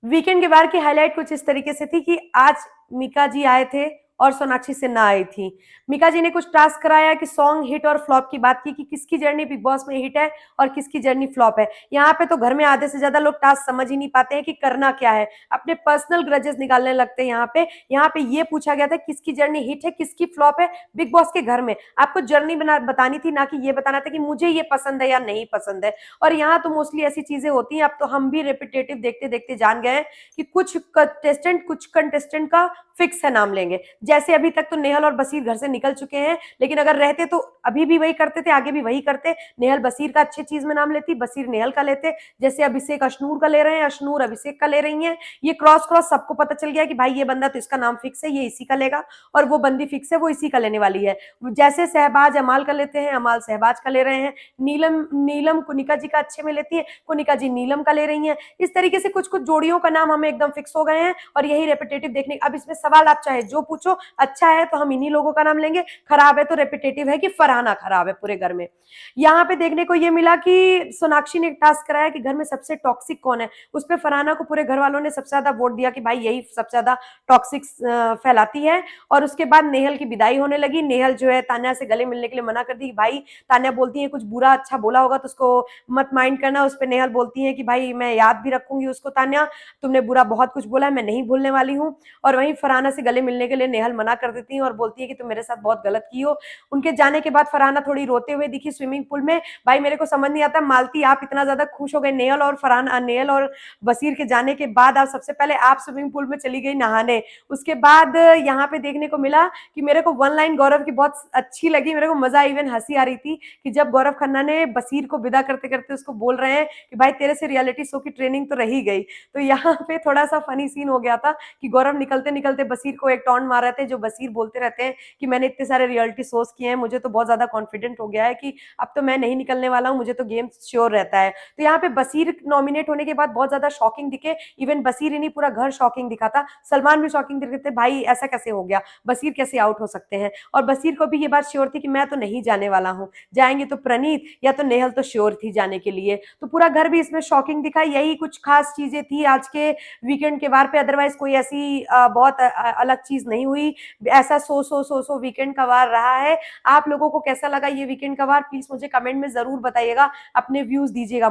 Weekend के बार की highlight कुछ इस तरीके से थी कि आज मीका जी आए थे और सोनाक्षी सिन्हा आई थी। मीका जी ने कुछ टास्क कराया कि सॉन्ग हिट और फ्लॉप की बात की कि किसकी जर्नी बिग बॉस में हिट है और किसकी जर्नी फ्लॉप है। यहाँ पे तो घर में आधे से ज्यादा लोग टास्क समझ ही नहीं पाते हैं कि करना क्या है, अपने पर्सनल ग्रजेस निकालने लगते हैं। यहाँ पे ये पूछा गया था किसकी जर्नी हिट है किसकी फ्लॉप है। बिग बॉस के घर में आपको जर्नी बतानी थी, ना कि ये बताना था कि मुझे ये पसंद है या नहीं पसंद है। और यहाँ तो मोस्टली ऐसी चीजें होती हैं, अब तो हम भी रिपीटेटिव देखते देखते जान गए हैं कि कुछ कंटेस्टेंट का फिक्स है नाम लेंगे। जैसे अभी तक तो नेहल और बसीर घर से निकल चुके हैं, लेकिन अगर रहते तो अभी भी वही करते थे, आगे भी वही करते। नेहल बसीर का अच्छी चीज में नाम लेती, बसीर नेहल का लेते। जैसे अभिषेक अशनूर का ले रहे हैं, अशनूर अभिषेक का ले रही हैं। ये क्रॉस क्रॉस सबको पता चल गया कि भाई ये बंदा तो इसका नाम फिक्स है, ये इसी का लेगा, और वो बंदी फिक्स है, वो इसी का लेने वाली है। जैसे सहबाज अमाल का लेते हैं, अमाल सहबाज का ले रहे हैं। नीलम नीलम कुनिका जी का अच्छे में लेती है, कुनिका जी नीलम का ले रही हैं। इस तरीके से कुछ कुछ जोड़ियों का नाम हमें एकदम फिक्स हो गए हैं और यही रेपिटेटिव देखने। अब इसमें सवाल आप चाहे जो पूछो, अच्छा है तो हम इन्हीं लोगों का नाम लेंगे, खराब है तो रेपिटेटिव है कि फरहाना खराब है पूरे घर में। यहाँ पे देखने को ये मिला कि सोनाक्षी ने एक टास्क कराया कि घर में सबसे टॉक्सिक कौन है। उस पर फरहाना को पूरे घर वालों ने सबसे ज्यादा वोट दिया कि भाई यही सबसे ज्यादा टॉक्सिक फैलाती है। और उसके बाद नेहल की विदाई होने लगी। नेहल जो है तान्या से गले मिलने के लिए मना कर दी। भाई तान्या बोलती है कुछ बुरा अच्छा बोला होगा तो उसको मत माइंड करना। उस पर नेहल बोलती है कि भाई मैं याद भी रखूंगी उसको, तान्या तुमने बुरा बहुत कुछ बोला है, मैं नहीं भूलने वाली हूँ। और वहीं फरहाना से गले मिलने के लिए नेहल मना कर देती है और बोलती है कि तुम मेरे साथ बहुत गलत की हो। उनके जाने के बाद फरहाना थोड़ी रोते हुए दिखी स्विमिंग पूल में। भाई मेरे को समझ नहीं आता मालती, आप इतना ज्यादा खुश हो गए नेहल और बसीर के जाने के बाद, आप सबसे पहले आप स्विमिंग पूल में चली गई नहाने। उसके बाद यहाँ पे देखने को मिला कि मेरे को वन लाइन गौरव की बहुत अच्छी लगी, मेरे को मजा, इवन हंसी आ रही थी कि जब गौरव खन्ना ने बसीर को विदा करते करते उसको बोल रहे हैं कि भाई तेरे से रियलिटी शो की ट्रेनिंग तो रही गई। तो यहाँ पे थोड़ा सा फनी सीन हो गया था कि गौरव निकलते निकलते बसीर को एक टॉन्ट मार रहे थे, जो बसीर बोलते रहते हैं कि मैंने इतने सारे रियलिटी शोज किए हैं, मुझे तो बहुत ज्यादा कॉन्फिडेंट हो गया है कि अब तो मैं नहीं निकलने वाला हूँ, मुझे तो गेम श्योर रहता है। तो यहाँ पे बसीर नॉमिनेट होने के बाद बहुत ज्यादा शॉकिंग दिखे। इवन बसीर ही नहीं, पूरा घर शॉकिंग दिखा था। सलमान भी शॉकिंग दिखे थे, भाई ऐसा कैसे हो गया, बसीर कैसे आउट हो सकते हैं। और बसीर को भी ये बात श्योर थी कि मैं तो नहीं जाने वाला हूँ, जाएंगे तो प्रणीत या तो नेहल, तो श्योर थी जाने के लिए। तो पूरा घर भी इसमें शॉकिंग दिखा। यही कुछ खास चीजें थी आज के वीकेंड के वार पे, अदरवाइज कोई ऐसी बहुत अलग चीज नहीं हुई। ऐसा सो वीकेंड का वार रहा है। आप लोगों को कैसा लगा ये वीकेंड का वार, प्लीज मुझे कमेंट में जरूर बताइएगा, अपने व्यूज दीजिएगा।